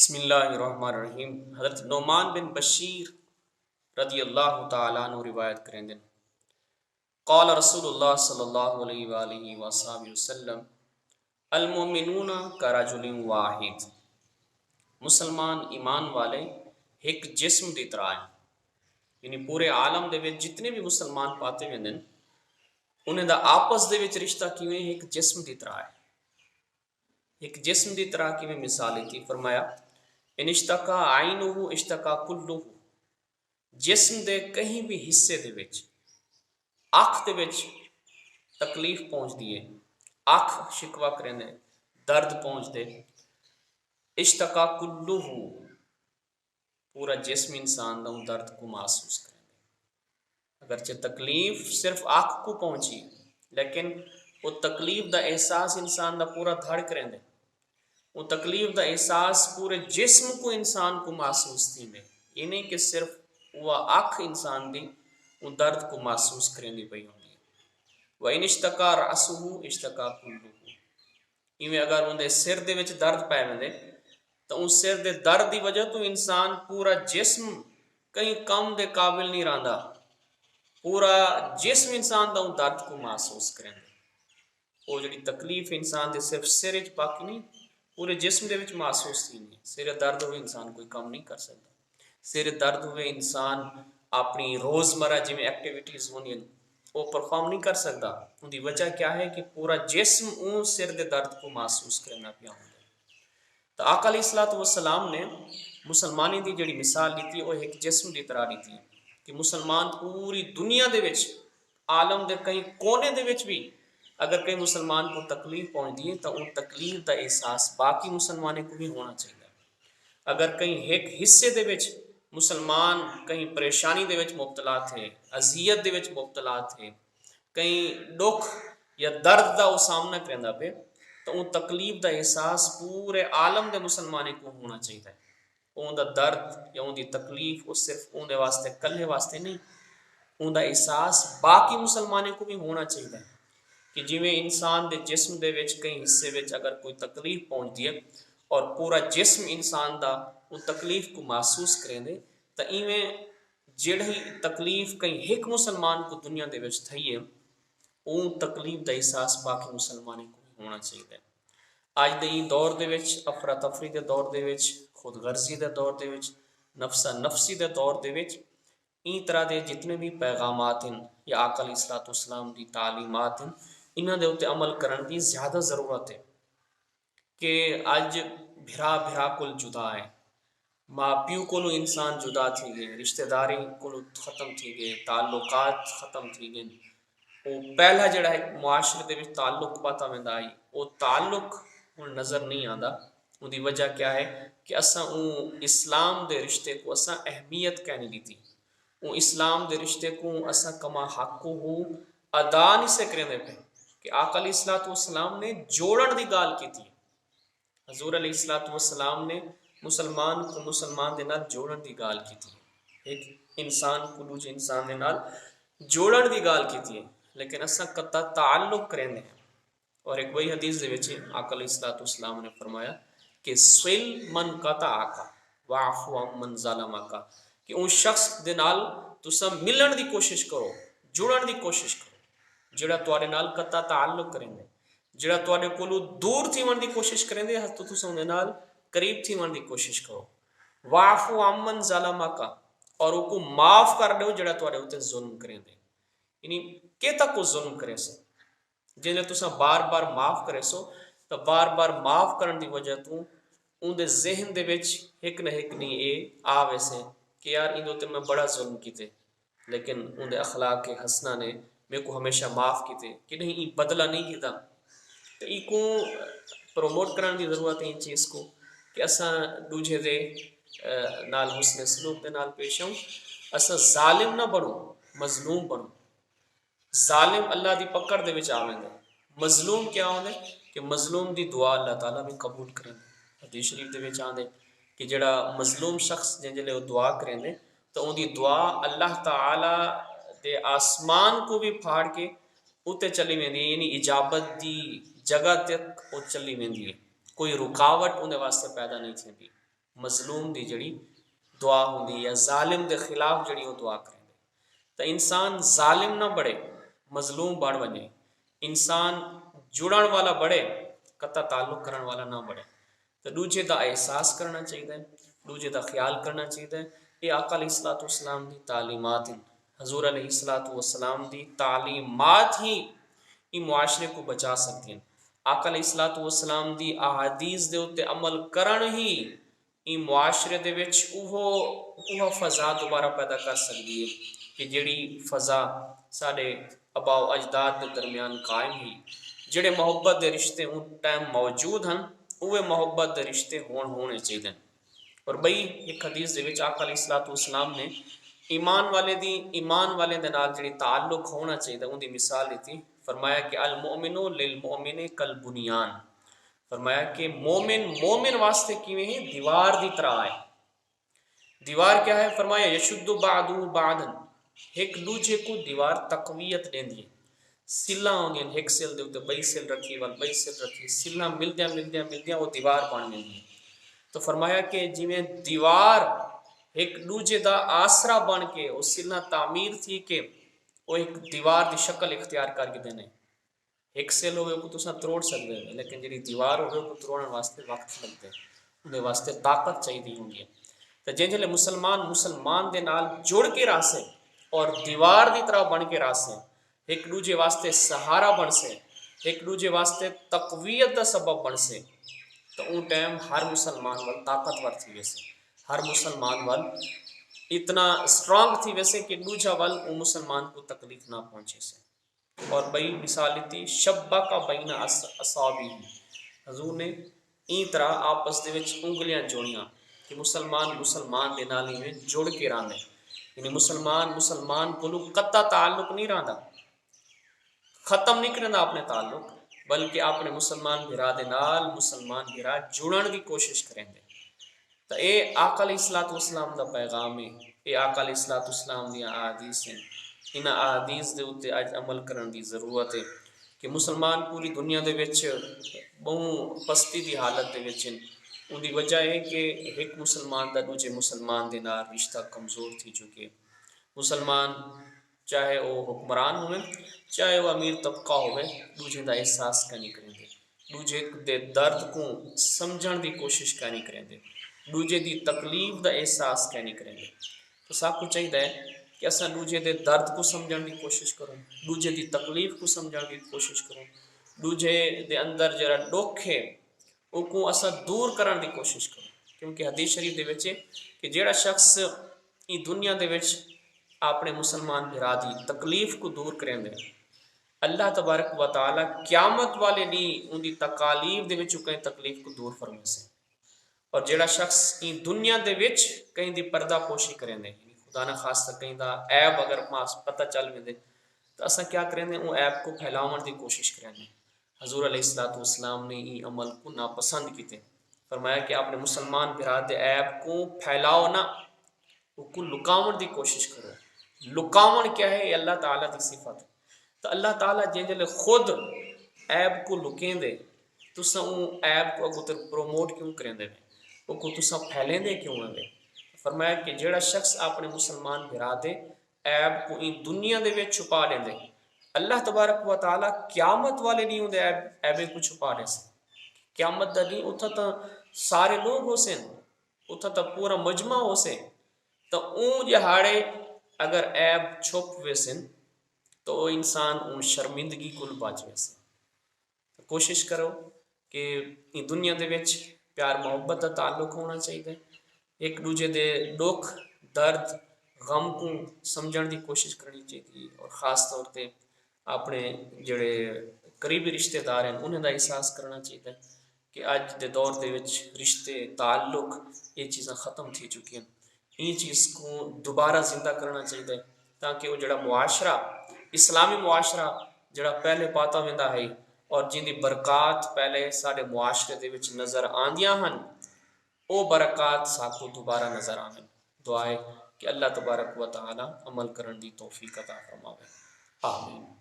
بسم اللہ الرحمن الرحیم۔ حضرت نعمان بن بشیر رضی اللہ تعالیٰ عنہ روایت کریں دن قال رسول اللہ صلی اللہ علیہ وآلہ وآلہ وسلم المؤمنون کرجل واحد، مسلمان ایمان والے ایک جسم دی طرح ہیں، یعنی پورے عالم دے وچ جتنے بھی مسلمان پاتے ہوئے ہیں انہیں دا آپس دے وچ رشتہ کیویں ایک جسم دی طرح ہے۔ ایک جسم دی طرح کی میں مثال تھی، فرمایا ان اشتکا عینہ اشتکا کلہ، جسم دے کہیں بھی حصے دے وچ اکھ دے وچ تکلیف پہنچ دیے، اکھ شکوا کرنے درد پہنچ دے، اشتکا کلہ پورا جسم انسان دا درد کو محسوس کریں دے۔ اگرچہ تکلیف صرف اکھ کو پہنچی لیکن وہ تکلیف دا احساس انسان دا پورا دھڑ کریں دے، وہ تکلیف دا احساس پورے جسم کو انسان کو محسوس تھی دے، یہ نہیں کہ صرف وہ اکھ انسان دی وہ درد کو محسوس کریں دی پئی ہوندی ہے۔ وَإِنِ اشْتَكَا رَأْسُهُ اشْتَكَا كُلُّهُ، ایویں اگر ان دے سر دے وچ درد پے ویندے تو ان سر دے درد دی وجہ تو انسان پورا جسم کہیں کم دے قابل نہیں رہندا، پورا جسم انسان دا ان درد کو محسوس کریں دے۔ وہ جڑی تکلیف انسان دے صرف سر وچ باقی نہیں پورے جسم دے وچ محسوس تھی نہیں۔ سر درد ہوئے انسان کوئی کم نہیں کر سکتا، سر درد ہوئے انسان اپنی روزمرہ جی میں ایکٹیویٹیز ہونی وہ پرفارم نہیں کر سکتا۔ ان دی وجہ کیا ہے کہ پورا جسم اون سر دے درد کو محسوس کرنا پیا ہوں۔ تو آقا علیہ الصلوۃ والسلام نے مسلمانی دی جڑی مثال دیتی وہ ایک جسم دی طرح دیتی کہ مسلمان پوری دنیا دے وچ عالم دے کہیں کونے دے وچ بھی اگر کئی مسلمان کو تکلیف پہنچ دیے تو ان تکلیف دا احساس باقی مسلمانوں کو بھی ہونا چاہیے۔ اگر کہیں ایک حصے دے وچ مسلمان کہیں پریشانی دے وچ مبتلا تھے، اذیت دے وچ مبتلا تھے، کہیں دکھ یا درد دا وہ سامنا کرنا پہ تو ان تکلیف دا احساس پورے عالم دے مسلمانوں کو ہونا چاہیے۔ ان دا درد یا ان دی تکلیف وہ صرف ان دے واسطے کلے واسطے نہیں، ان دا احساس باقی مسلمانوں کو بھی ہونا چاہیے کہ جی میں انسان دے جسم دے وچ کئی حصے وچ اگر کوئی تکلیف پہنچ دی ہے اور پورا جسم انسان دا وہ تکلیف کو محسوس کریں دے تو ایویں جڑی تکلیف کئی ایک مسلمان کو دنیا دے وچ تھی ہے اون تکلیف دا احساس باقی مسلمانوں کو بھی ہونا چاہیے۔ آج دے دور دے وچ افراتفری دے دور دے وچ خود غرضی دے دور دے وچ نفسا نفسی دے دور دے وچ این طرح دے جتنے بھی پیغامات ہیں یا آقا علیہ الصلوۃ والسلام دی تعلیمات ہیں انہاں دے اوتے عمل کرن دی زیادہ ضرورت ہے کہ اج بھرا بھرا کل جدا ہے، ماں پیو کو انسان جدا تھی گئے، رشتہ داری کو ختم تھی گئے، تعلقات ختم تھی گئے۔ وہ پہلا جڑا ہے معاشرے دے وچ تعلق پاتا ویندا آئی وہ تعلق ہن نظر نہیں آندا۔ ان دی وجہ کیا ہے کہ اساں اون اسلام دے رشتے کو اساں اہمیت کہہ نہیں دیتی، اون اسلام دے رشتے کو اساں کما حق ہو ادا نہیں سے کرنے پہ کہ آقا علیہ الصلوۃ والسلام نے جوڑن دی گال کی تھی۔ حضور علیہ الصلوۃ والسلام نے مسلمان کو مسلمان دے نال جوڑن دی گال کی تھی، ایک انسان کو دوجے انسان دے نال جوڑن دی گال کی تھی، لیکن اساں قطع تعلق کرنے ہیں۔ اور ایک وہی حدیث دے وچ آقا علیہ الصلوۃ والسلام نے فرمایا کہ سل من قطعک واعف عمن ظلمک، کہ ان شخص دے نال تساں ملن دی کوشش کرو، جڑن دی کوشش کرو جڑا تواڈے نال قطع تعلق کریں دے، جڑا تواڈے کولوں دور تھیون دی کوشش کریں دے تو تساں دے نال قریب تھیون دی کوشش کرو۔ واعف عمن ظلمک، اور او کو معاف کر دیو جڑا تواڈے اوتے ظلم کریں دے۔ یعنی کہ تک کو ظلم کرے سے جے تساں بار بار معاف کرے سو تو بار بار معاف کرن دی وجہ تو ان دے ذہن دے وچ ایک نہ ایک نہیں اے آوے سے کہ یار ان تے میں بڑا ظلم کیتے، لیکن ان دے اخلاق حسنہ نے میں کو ہمیشہ معاف کیتے کہ نہیں ای بدلہ نہیں کیتا۔ تو ای کو پروموٹ کرن دی ضرورت ہے ان چیز کو کہ اساں دوجے دے نال حسن سلوک دے نال پیش آؤں، اساں ظالم نہ بنو مظلوم بنو۔ ظالم اللہ دی پکڑ دے وچ آویں گے، مظلوم کیا ہوندے کہ مظلوم دی دعا اللہ تعالیٰ بھی قبول کریں۔ حدیث شریف دے وچ آندے کہ جڑا مظلوم شخص جلے وہ دعا کریں دے تو ان دی دعا اللہ تعالیٰ دے آسمان کو بھی پھاڑ کے اتے چلی ویندی ہے، یعنی اجابت دی جگہ تک وہ چلی ویندی ہے، کوئی رکاوٹ ان واسطے پیدا نہیں تھی۔ مظلوم دی جڑی دعا ہوندی یا ظالم دے خلاف جڑی وہ دعا کریں تو انسان ظالم نہ بڑھے مظلوم بڑھ وجے، انسان جڑن والا بڑھے قطع تعلق کرن والا نہ بڑھے، تو دوجے دا احساس کرنا چاہیے، دوجے دا خیال کرنا چاہیے۔ یہ آقا علیہ الصلوۃ والسلام دی تعلیمات ہیں، حضور علیہ الصلوۃ والسلام دی تعلیمات ہی یہ معاشرے کو بچا سکتی ہیں۔ آقا علیہ الصلوۃ والسلام دی احادیث دے اوتے عمل کرن ہی یہ معاشرے دے وچ وہ فضا دوبارہ پیدا کر سکتی ہے کہ جڑی فضا سارے آباء و اجداد دے درمیان قائم ہی، جڑے محبت دے رشتے ان ٹائم موجود ہیں وہ محبت دے رشتے ہونے چاہیے۔ اور بھئی ایک حدیث دے وچ آقا علیہ الصلوۃ والسلام نے ایمان والے دے نال جڑی تعلق ہونا چاہیے ان دی مثال دیتی، فرمایا کہ المؤمن للمؤمن کالبنیان، فرمایا کہ مومن واسطے کیویں ہے؟ دیوار دی طرح ہے۔ دیوار کیا ہے؟ فرمایا یشد بعضہ بعضا، ایک دوجے کو دیوار تقویت دیندی ہے، سلاں ہوندیاں، ایک سل دے اوتے بئی سل رکھی ول بئی سل رکھی، سلاں ملدیاں وہ دیوار بن جاندی ہے۔ تو فرمایا کہ جویں دیوار ایک دوجے دا آسرا بن کے وہ سلاں تعمیر تھی کہ وہ ایک دیوار دی شکل اختیار کر کے دینے، ایک سیل ہوئے کو تساں تروڑ سکتے ہیں لیکن جڑی دیوار ہوئے کو تروڑنے واسطے وقت لگتے ہیں، انہیں واسطے طاقت چاہیے ہوندی ہے۔ تو جلے مسلمان دے نال جڑ کے راسے اور دیوار دی طرح بن کے راسے، ایک دوجے واسطے سہارا بن سے، ایک دوجے واسطے تقویت دا سبب بن سے، تو ان ٹائم ہر مسلمان وال طاقتور تھی ویسے، ہر مسلمان وال اتنا اسٹرانگ تھی ویسے کہ دوجا وال وہ مسلمان کو تکلیف نہ پہنچے سے۔ اور بئی مثال تھی شبہ کا بین اصابی، حضور نے این طرح آپس دے وچ انگلیاں جوڑیاں کہ مسلمان دے نال میں جڑ کے رہندے، یعنی مسلمان کو قطع تعلق نہیں رہندا، ختم نہیں کرنا اپنے تعلق، بلکہ اپنے مسلمان بھرا دے نال مسلمان بھرا جڑن دی کوشش کریں گے۔ تو اے آقا علیہ الصلوۃ والسلام دا پیغام ہے، اے آقا علیہ الصلوۃ والسلام دی احادیث ہیں، ان احادیث دے اوتے اج عمل کرن دی ضرورت ہے کہ مسلمان پوری دنیا دے وچ بہت پستی دی حالت دے وچ ہیں۔ ان دی وجہ ہے کہ ایک مسلمان دا دوجے مسلمان دے نال رشتہ کمزور تھی چکے، مسلمان چاہے وہ حکمران ہوئے چاہے وہ امیر طبقہ ہوئے دوجے دا احساس کا نہیں کریں گے، دوجے دے درد کو سمجھن دی کوشش کا نہیں کریں گے، دوجے دی تکلیف دا احساس کا نہیں کریں گے۔ تو سب کو چاہیے کہ اساں دوجے دے درد کو سمجھن دی کوشش کروں، دوجے دی تکلیف کو سمجھن دی کوشش کروں، دوجے دے اندر جڑا دکھ ہے وہ کو اساں دور کرن دی کوشش کروں، کیونکہ حدیث شریف دے وچ ہے کہ جڑا شخص اس دنیا دے وچ اپنے مسلمان بھرا دی تکلیف کو دور کریں دے، اللہ تبارک و تعالی قیامت والے نہیں ان دی تکالیف دے وچ کہیں تکلیف کو دور فرما سے۔ اور جڑا شخص ان دنیا دے وچ کہیں دی پردہ پوشی کریں دے، خدا نہ خاصہ کہیں دا عیب اگر پتہ چل ویندے تو اساں کیا کریں دے؟ وہ عیب کو پھیلاون دی کوشش کریں دے۔ حضور علیہ الصلوۃ والسلام نے یہ عمل کو ناپسند کیتے، فرمایا کہ اپنے مسلمان بھرا دے عیب کو پھیلاؤ نہ، وہ کو لکاون دی کوشش کرو۔ لکاون کیا ہے؟ یہ اللہ تعالیٰ دی صفت ہے۔ تو اللہ تعالیٰ جن خود عیب کو لکیں دے تساں وہ عیب کو اگو پروموٹ کیوں کریں دے، وہ کو تساں پھیلیں دے کیوں ہیں دے؟ فرمایا کہ جڑا شخص اپنے مسلمان بھرا دے عیب کو ان دنیا دے وچ چھپا دیں دے، اللہ تبارک و تعالیٰ قیامت والے نہیں ہوں دے عیبے کو چھپا دے سے۔ قیامت دا نہیں اتھا تا سارے لوگ ہو سن، اتھا تا پورا مجمع ہو سے، تو اون جہاڑے اگر عیب چھپ ویسن تو انسان اون شرمندگی کو بچ ویسے۔ کوشش کرو کہ ان دنیا دے وچ پیار محبت کا تعلق ہونا چاہیے، ایک دوجے دے دکھ درد غم کو سمجھن دی کوشش کرنی چاہیے، اور خاص طور پہ اپنے جڑے قریبی رشتہ دار ہیں انہیں دا احساس کرنا چاہیے کہ اج دے دور دے وچ رشتے تعلق یہ چیزاں ختم تھی چکی ہیں، یہ چیز کو دوبارہ زندہ کرنا چاہیے تاکہ وہ جڑا معاشرہ اسلامی معاشرہ جڑا پہلے پاتا ویندا ہے اور جن دی برکات پہلے سارے معاشرے دے وچ نظر آندیاں ہن وہ برکات ساتھ کو دوبارہ نظر آنے۔ دعا ہے کہ اللہ تبارک و تعالی عمل کرن دی توفیق عطا فرماوے، آمین۔